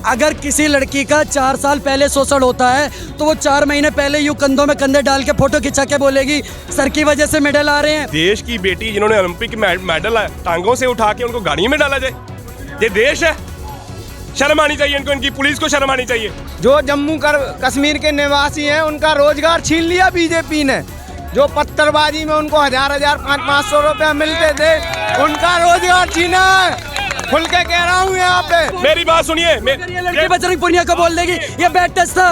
अगर किसी लड़की का 4 साल पहले शोषण होता है तो वो 4 महीने पहले यूं कंधों में कंधे डाल के फोटो खिंचा के बोलेगी सर की वजह से मेडल आ रहे हैं। देश की बेटी जिन्होंने ओलंपिक मेडल टांगों से उठा के उनको गाड़ी में डाला जाए, ये देश है? शर्म आनी चाहिए इनको, इनकी पुलिस को शर्म आनी चाहिए। जो जम्मू कश्मीर के निवासी हैं उनका रोजगार छीन लिया बीजेपी ने। जो पत्थरबाजी में उनको 1000 500 रुपया मिलते थे उनका रोजगार छीना है। खुल के कह रहा हूँ यहाँ पे। मेरी बात सुनिए, लड़की बजरंग पुनिया को बोल देगी ये बैड टच था।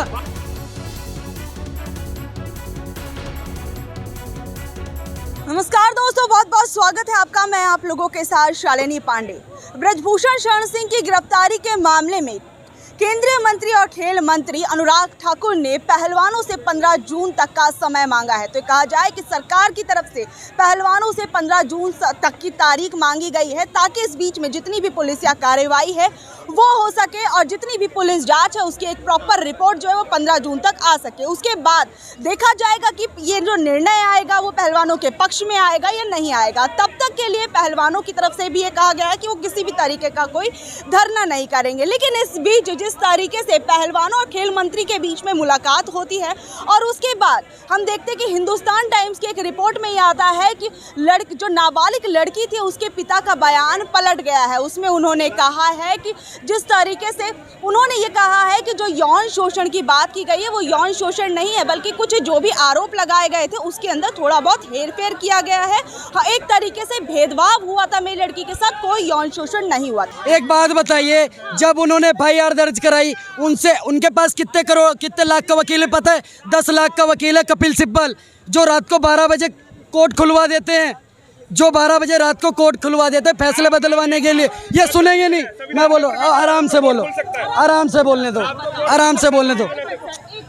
नमस्कार दोस्तों, बहुत बहुत स्वागत है आपका। मैं आप लोगों के साथ शालिनी पांडे। ब्रजभूषण शरण सिंह की गिरफ्तारी के मामले में केंद्रीय मंत्री और खेल मंत्री अनुराग ठाकुर ने पहलवानों से 15 जून तक का समय मांगा है। तो कहा जाए कि सरकार की तरफ से पहलवानों से 15 जून तक की तारीख मांगी गई है ताकि इस बीच में जितनी भी पुलिस या कार्रवाई है वो हो सके और जितनी भी पुलिस जांच है उसकी एक प्रॉपर रिपोर्ट जो है वो 15 जून तक आ सके। उसके बाद देखा जाएगा कि ये जो निर्णय आएगा वो पहलवानों के पक्ष में आएगा या नहीं आएगा। तब तक के लिए पहलवानों की तरफ से भी ये कहा गया है कि वो किसी भी तरीके का कोई धरना नहीं करेंगे। लेकिन इस बीच जिस तरीके से पहलवानों और खेल मंत्री के बीच में मुलाकात होती है और उसके बाद हम देखते हैं कि हिंदुस्तान टाइम्स की एक रिपोर्ट में ये आता है कि जो नाबालिग लड़की थी उसके पिता का बयान पलट गया है। उसमें उन्होंने कहा है कि जिस तरीके से उन्होंने ये कहा है कि जो यौन शोषण की बात की गई है वो यौन शोषण नहीं है, बल्कि कुछ जो भी आरोप लगाए गए थे उसके अंदर थोड़ा बहुत हेरफेर किया गया है। हाँ, एक तरीके से भेदभाव हुआ था मेरी लड़की के साथ, कोई यौन शोषण नहीं हुआ। एक बात बताइए, जब उन्होंने FIR दर्ज कराई उनके पास कितने लाख का वकील है पता है? 10 लाख का वकील है कपिल सिब्बल, जो रात को 12 बजे कोर्ट खुलवा देते हैं, जो 12 बजे रात को कोर्ट खुलवा देते हैं फैसले बदलवाने के लिए। ये सुनेंगे नहीं, मैं बोलो आराम से बोलो, आराम से बोलने दो, आराम से बोलने दो।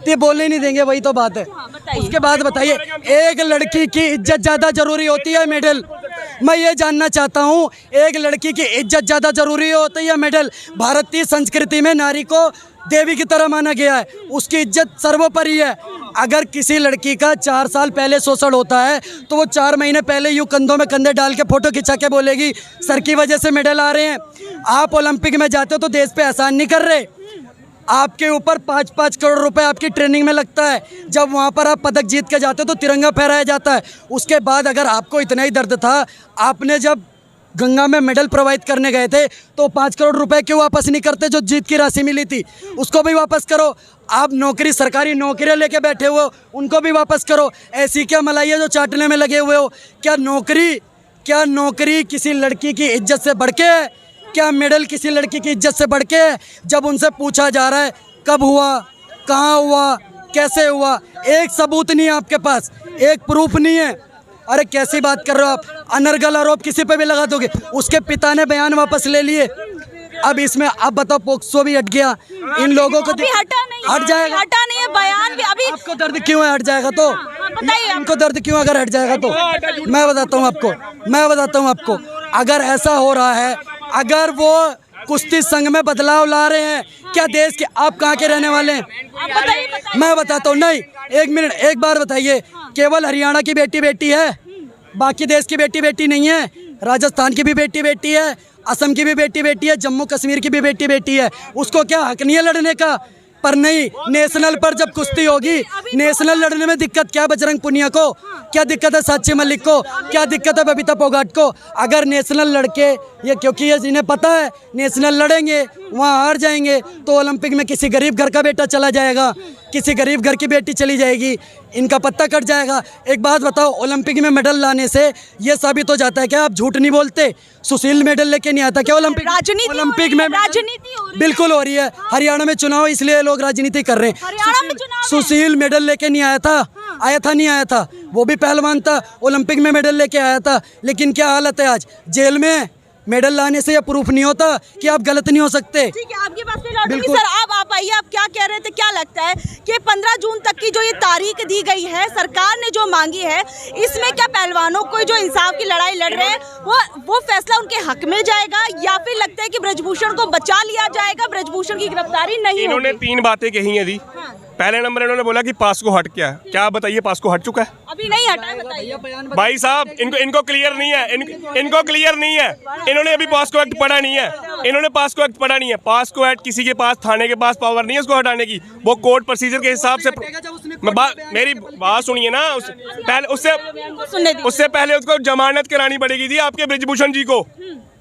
ये बोलने नहीं देंगे, वही तो बात है। उसके बाद बताइए, एक लड़की की इज्जत ज़्यादा जरूरी होती है मेडल? मैं ये जानना चाहता हूँ, एक लड़की की इज्जत ज़्यादा जरूरी होती है मेडल? भारतीय संस्कृति में नारी को देवी की तरह माना गया है, उसकी इज्जत सर्वोपरि है। अगर किसी लड़की का 4 साल पहले शोषण होता है तो वो 4 महीने पहले यूं कंधों में कंधे डाल के फोटो खिंचा के बोलेगी सर की वजह से मेडल आ रहे हैं। आप ओलंपिक में जाते हो तो देश पे एहसान नहीं कर रहे, आपके ऊपर 5-5 करोड़ रुपए आपकी ट्रेनिंग में लगता है। जब वहाँ पर आप पदक जीत के जाते हो तो तिरंगा फहराया जाता है। उसके बाद अगर आपको इतना ही दर्द था, आपने जब गंगा में मेडल प्रोवाइड करने गए थे तो 5 करोड़ रुपए क्यों वापस नहीं करते जो जीत की राशि मिली थी? उसको भी वापस करो। आप सरकारी नौकरियां लेके बैठे हुए हो, उनको भी वापस करो। ऐसी क्या मलाई है जो चाटने में लगे हुए हो? क्या नौकरी किसी लड़की की इज्जत से बढ़ के है? क्या मेडल किसी लड़की की इज्जत से बढ़ के है? जब उनसे पूछा जा रहा है कब हुआ, कहाँ हुआ, कैसे हुआ, एक सबूत नहीं है आपके पास, एक प्रूफ नहीं है। अरे कैसी बात कर रहे हो आप? अनर्गल आरोप किसी पे भी लगा दोगे। उसके पिता ने बयान वापस ले लिए। अब इसमें अब बताओ, पोक्सो भी हट गया, इन लोगों को हट जाएगा, हटा नहीं है बयान भी। अभी आपको दर्द क्यों है? हट जाएगा तो इनको दर्द क्यों? अगर हट जाएगा तो मैं बताता हूँ आपको, अगर ऐसा हो रहा है, अगर वो कुश्ती संघ में बदलाव ला रहे हैं, क्या देश के आप कहाँ के रहने वाले हैं? मैं बताता हूँ। नहीं, 1 मिनट, एक बार बताइए, केवल हरियाणा की बेटी है, बाकी देश की बेटी नहीं है? राजस्थान की भी बेटी है, असम की भी बेटी है, जम्मू कश्मीर की भी बेटी है। उसको क्या हक नहीं है लड़ने का? पर नहीं, नेशनल पर जब कुश्ती होगी, नेशनल लड़ने में दिक्कत क्या है बजरंग पुनिया को? क्या दिक्कत है साक्षी मलिक को? क्या दिक्कत है बबीता फोगाट को? अगर नेशनल लड़के ये, क्योंकि ये इन्हें पता है नेशनल लड़ेंगे वहाँ हार जाएंगे तो ओलंपिक में किसी गरीब घर का बेटा चला जाएगा, किसी गरीब घर की बेटी चली जाएगी, इनका पत्ता कट जाएगा। एक बात बताओ, ओलंपिक में मेडल लाने से ये साबित हो जाता है क्या आप झूठ नहीं बोलते? सुशील मेडल लेके नहीं आता क्या ओलंपिक में? राजनीति बिल्कुल हो रही है। हरियाणा में चुनाव इसलिए लोग राजनीति कर रहे हैं। सुशील मेडल लेके नहीं आया था, वो भी पहलवान था, ओलंपिक में मेडल लेके आया था, लेकिन क्या हालत है आज? जेल में। मेडल लाने से यह प्रूफ नहीं होता कि आप गलत नहीं हो सकते। ठीक है, आपके पास सर आप आइए, आप क्या कह रहे थे? क्या लगता है कि 15 जून तक की जो ये तारीख दी गई है, सरकार ने जो मांगी है, इसमें क्या पहलवानों को जो इंसाफ की लड़ाई लड़ रहे हैं वो फैसला उनके हक में जाएगा, या फिर लगता है कि ब्रजभूषण को बचा लिया जाएगा, ब्रजभूषण की गिरफ्तारी नहीं? इन्होंने 3 बातें कही हैं दी। पहले नंबर इन्होंने बोला कि पास को हट क्या है, क्या बताइए पास को हट चुका है? अभी नहीं हटा है, बताइए। भाई साहब इनको क्लियर नहीं है, इनको क्लियर नहीं है, इन्होंने अभी पास्को एक्ट पढ़ा नहीं है, इन्होंने पास्को एक्ट पढ़ा नहीं है। पास्को एक्ट किसी के पास, थाने के पास पावर नहीं है उसको हटाने की, वो कोर्ट प्रोसीजर के हिसाब से। मेरी बात सुनिए ना, उससे पहले उसको जमानत करानी पड़ेगी थी आपके ब्रिजभूषण जी को,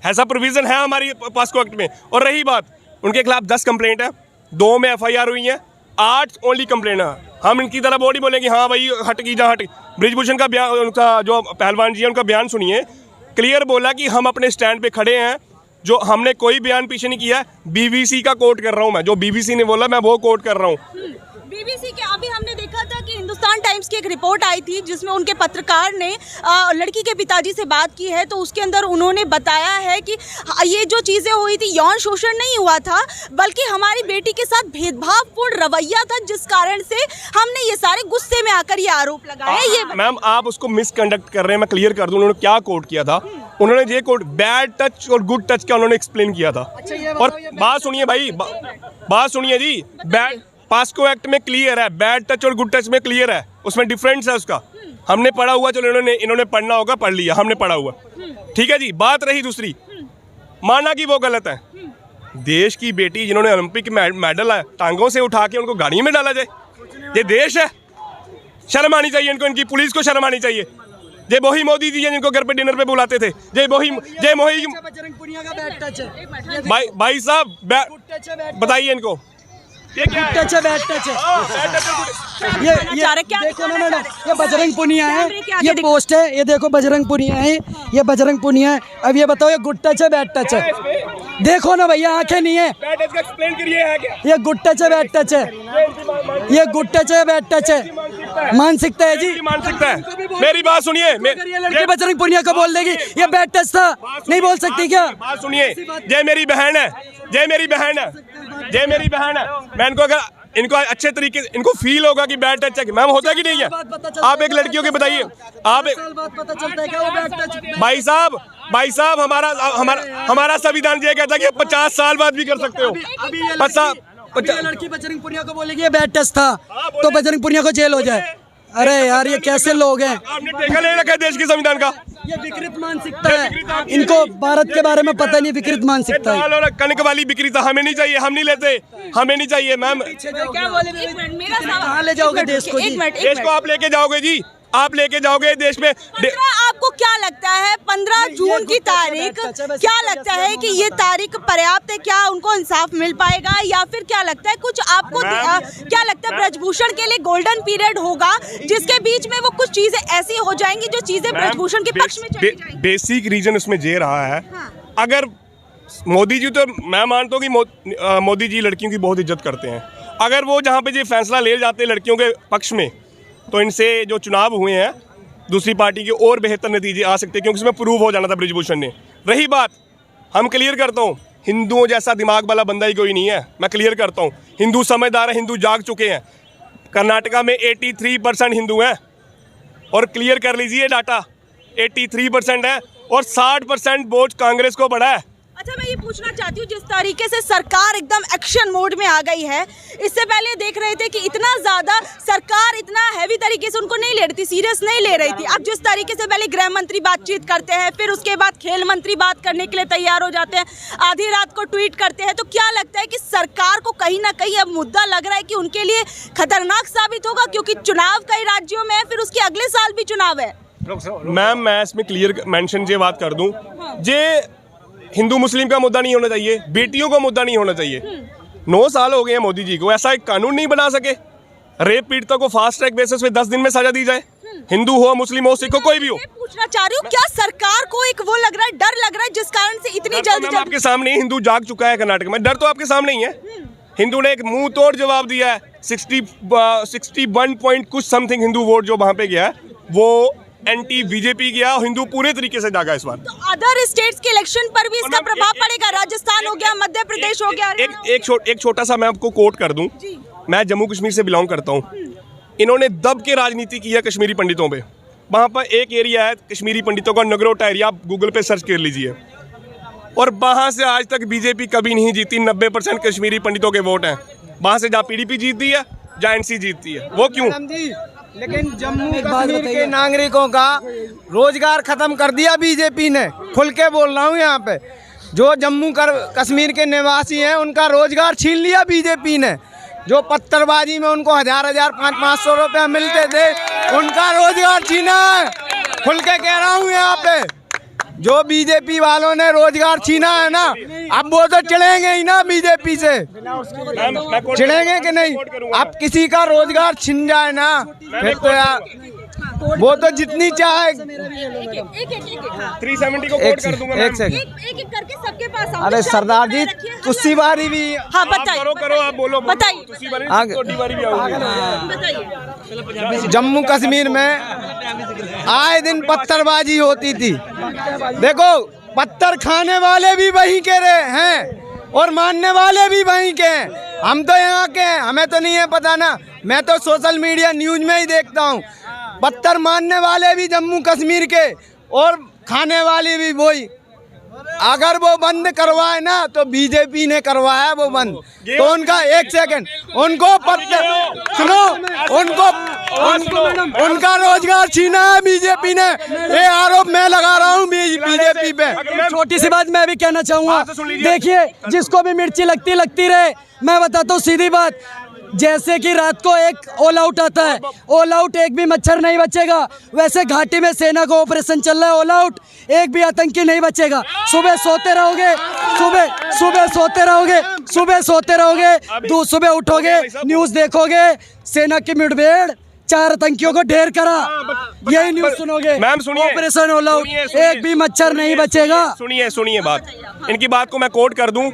ऐसा प्रोविजन है हमारी पास्को एक्ट में। और रही बात, उनके खिलाफ 10 कंप्लेंट है, 2 में FIR हुई है, 8 ओनली कंप्लेंट है। हम इनकी तरह बॉडी बोलेंगे हाँ भाई हट की जहाँ हट। ब्रिजभूषण का बयान, उनका जो पहलवान जी है उनका बयान सुनिए, क्लियर बोला कि हम अपने स्टैंड पे खड़े हैं, जो हमने कोई बयान पीछे नहीं किया है। BBC का कोट कर रहा हूँ मैं, जो BBC ने बोला मैं वो कोट कर रहा हूँ। BBC के अभी हमने देखा था कि हिंदुस्तान टाइम्स की एक रिपोर्ट आई थी जिसमें उनके पत्रकार ने लड़की के पिताजी से बात की है, तो उसके अंदर उन्होंने बताया है कि ये जो चीज़ें हुई थी यौन शोषण नहीं हुआ था, बल्कि हमारी बेटी के साथ भेदभावपूर्ण रवैया था, जिस कारण से हमने ये सारे गुस्से में आकर ये आरोप लगाए। ये मैम आप उसको मिसकंडक्ट कर रहे हैं, मैं क्लियर कर दूं उन्होंने क्या कोट किया था। उन्होंने ये कोट बैड टच और गुड टच का उन्होंने एक्सप्लेन किया था। और बात सुनिए भाई, बात सुनिए जी, बैड पास्को एक्ट में क्लियर है, बैड टच और गुड टच में क्लियर है, उसमें डिफरेंस है उसका। हमने पढ़ा हुआ, चलो इन्होंने पढ़ना होगा, पढ़ लिया, हमने पढ़ा हुआ, ठीक है जी। बात रही दूसरी, माना कि वो गलत है, देश की बेटी जिन्होंने ओलंपिक मेडल है टांगों से उठा के उनको गाड़ी में डाला जाए, ये देश है? शर्म आनी चाहिए इनको, इनकी पुलिस को शर्म आनी चाहिए। ये वही मोदी जी हैं जिनको घर पे डिनर पे बुलाते थे, ये वही बजरंग पुनिया का बैड टच है। भाई साहब बताइए इनको ये क्या टच है, बैड टच है। ये देखो ना, ये बजरंग पुनिया है, ये पोस्ट है, ये देखो बजरंग पुनिया है, ये बजरंग पुनिया है। अब ये बताओ ये गुड टच है बैड टच है? देखो ना भैया, आंखें नहीं है, एक्सप्लेन करिए है क्या? ये गुड टच है बैड टच है? ये गुड टच है बैड टच है? मानसिकता है जी, मानसिकता है। मेरी बात सुनिए, लड़की बजरंग पुनिया को बोल देगी ये बैड टच था, नहीं बोल सकती क्या? बात सुनिए, ये मेरी बहन है, ये मेरी बहन है, ये मेरी बहन है। मैं इनको अगर इनको अच्छे तरीके से इनको फील होगा कि बैड टच है, मैम होता है कि नहीं है? आप एक लड़कियों के बताइए, आप पता चलता है क्या वो बैड टच? भाई साहब हमारा संविधान ये कहता है कि 50 साल बाद भी कर सकते हो। लड़की बजरंग पुनिया को बोलेगी ये बैड टच था तो बजरंग पुनिया को जेल हो जाए। अरे यार ये कैसे लोग हैं? आपने ठेका ले रखा है देश के संविधान का। ये विकृत मानसिकता है, इनको भारत के बारे में पता नहीं, विकृत मानसिकता है। कनक वाली विकृत हमें नहीं चाहिए, हम नहीं लेते, हमें नहीं चाहिए मैम। क्या बोले? कहाँ ले जाओगे देश को? देश को आप लेके जाओगे जी, आप लेके जाओगे देश में। आपको क्या लगता है 15 जून की तारीख, क्या लगता है कि ये तारीख पर्याप्त है? क्या उनको इंसाफ मिल पाएगा, या फिर क्या लगता है कुछ आपको क्या लगता है ब्रजभूषण के लिए गोल्डन पीरियड होगा जिसके बीच में वो कुछ चीजें ऐसी हो जाएंगी जो चीजें ब्रजभूषण के पक्ष में चली जाएंगी? बेसिक रीजन उसमें ये रहा है, अगर मोदी जी, तो मैं मानता हूँ कि मोदी जी लड़कियों की बहुत इज्जत करते हैं, अगर वो जहाँ पे ये फैसला ले जाते हैं लड़कियों के पक्ष में, तो इनसे जो चुनाव हुए हैं दूसरी पार्टी के और बेहतर नतीजे आ सकते हैं, क्योंकि उसमें प्रूव हो जाना था ब्रिजभूषण ने। रही बात, हम क्लियर करता हूँ, हिंदुओं जैसा दिमाग वाला बंदा ही कोई नहीं है, मैं क्लियर करता हूँ। हिंदू समझदार है, हिंदू जाग चुके हैं। कर्नाटका में 83% हिंदू हैं, और क्लियर कर लीजिए डाटा, 83% है, और 60% वोट कांग्रेस को पड़ा है। अच्छा, मैं ये पूछना चाहती हूँ, जिस तरीके से सरकार एकदम एक्शन मोड में आ गई है, इससे पहले देख रहे थे कि इतना ज़्यादा सरकार इतना हैवी तरीके से उनको नहीं ले रही थी, सीरियस नहीं ले रही थी। अब जिस तरीके से पहले गृह मंत्री बातचीत करते हैं, फिर उसके बाद खेल मंत्री बात करने के लिए तैयार हो जाते हैं, आधी रात को ट्वीट करते हैं, तो क्या लगता है कि सरकार को कहीं ना कहीं अब मुद्दा लग रहा है कि उनके लिए खतरनाक साबित होगा, क्योंकि चुनाव कई राज्यों में है, फिर उसके अगले साल भी चुनाव है? मैम मैं इसमें क्लियर मेंशन ये बात कर दूं, ये हिंदू मुस्लिम का मुद्दा नहीं होना चाहिए, बेटियों का मुद्दा नहीं होना चाहिए। 9 साल हो गए हैं मोदी जी को, ऐसा एक कानून नहीं बना सके रेप पीड़ितों को फास्ट ट्रैक बेसिस पे 10 दिन में सजा दी जाए, हिंदू हो, मुस्लिम हो, सिख हो, कोई भी हो। पूछना चाह रही हूँ, क्या सरकार को एक वो लग रहा है, डर लग रहा है, जिस कारण से इतनी जल्दी आपके सामने हिंदू जाग चुका है कर्नाटक में, डर तो आपके सामने ही है। हिंदू ने एक मुंह तोड़ जवाब दिया है, 61 पॉइंट कुछ समथिंग हिंदू वोट जो वहां पे गया वो एंटी बीजेपी गया, हिंदू पूरे तरीके से जागा इस बार। तो अदर स्टेट्स के इलेक्शन पर भी इसका प्रभाव पड़ेगा? राजस्थान हो गया, मध्य प्रदेश हो गया। एक छोटा सा मैं आपको कोट कर दूं, मैं जम्मू कश्मीर से बिलोंग करता हूं, इन्होंने दब के राजनीति की है कश्मीरी पंडितों पे। वहां पर एक एरिया है कश्मीरी पंडितों का, नगरोटा एरिया, आप गूगल पे सर्च कर लीजिए, और वहां से आज तक बीजेपी कभी नहीं जीती। 90% कश्मीरी पंडितों के वोट हैं वहां से, जहाँ PDP जीतती है जहाँ एनसी जीतती है, वो क्यों? मैडम जी, लेकिन जम्मू कश्मीर के नागरिकों का रोजगार खत्म कर दिया बीजेपी ने। खुल के बोल रहा हूँ यहाँ पे, जो जम्मू कश्मीर के निवासी हैं उनका रोजगार छीन लिया बीजेपी ने। जो पत्थरबाजी में उनको 1000 500 रुपया मिलते थे, उनका रोजगार छीना है। खुल के कह रहा हूँ यहाँ पे, जो बीजेपी वालों ने रोजगार छीना है ना, अब वो तो चिढ़ेंगे ही ना बीजेपी से। चिढ़ेंगे कि नहीं? अब किसी का रोजगार छिन जाए ना, फिर तो यार वो तो जितनी चाहे 370 को कोट कर दूंगा। एक सेकंड, एक करके सबके पास आओ। अरे सरदार जी, तुस्सी बारी भी हाँ बताइए, करो आप बोलो, बताइए। तुसी बारी आगे। छोटी बारी भी आऊंगी। बताइए। जम्मू कश्मीर में आए दिन पत्थरबाजी होती थी। देखो, पत्थर खाने वाले भी वहीं के रहे हैं और मानने वाले भी वहीं के हैं। हम तो यहाँ के हैं, हमें तो नहीं है पता ना। मैं तो सोशल मीडिया न्यूज में ही देखता हूँ। पत्थर मानने वाले भी जम्मू कश्मीर के और खाने वाले भी वही। अगर वो बंद करवाए ना तो बीजेपी ने करवाया वो बंद, तो उनका एक सेकंड, उनको पत्थर सुनो, उनका रोजगार छीना है बीजेपी ने। ये आरोप मैं लगा रहा हूँ बीजेपी पे। छोटी सी बात मैं भी कहना चाहूंगा, देखिए जिसको भी मिर्ची लगती रहे। मैं बताता हूँ सीधी बात, जैसे कि रात को एक ऑल आउट आता है, ऑल आउट एक भी मच्छर नहीं बचेगा, वैसे घाटी में सेना का ऑपरेशन चल रहा है, ऑल आउट एक भी आतंकी नहीं बचेगा। सुबह सोते रहोगे, सुबह सोते रहोगे, सुबह उठोगे, न्यूज देखोगे, सेना की मुठभेड़, 4 आतंकियों को ढेर करा, यही न्यूज सुनोगे। मैम सुनिए, ऑपरेशन ऑल आउट, एक भी मच्छर नहीं बचेगा। सुनिए बात, इनकी बात को मैं कोट कर दूं।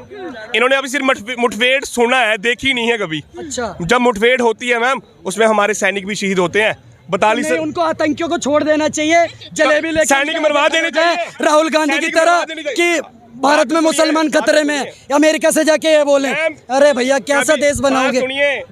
इन्होंने अभी सिर्फ मुठभेड़ सुना है, देखी नहीं है कभी। अच्छा, जब मुठभेड़ होती है मैम, उसमें हमारे सैनिक भी शहीद होते हैं। बताली से उनको आतंकियों को छोड़ देना चाहिए, जलेबी लेकर सैनिक मरवा देने चाहिए, राहुल गांधी की तरह कि भारत में मुसलमान खतरे में। अमेरिका से जाके ये बोले, अरे भैया कैसा देश बनाओगे? सुनिए।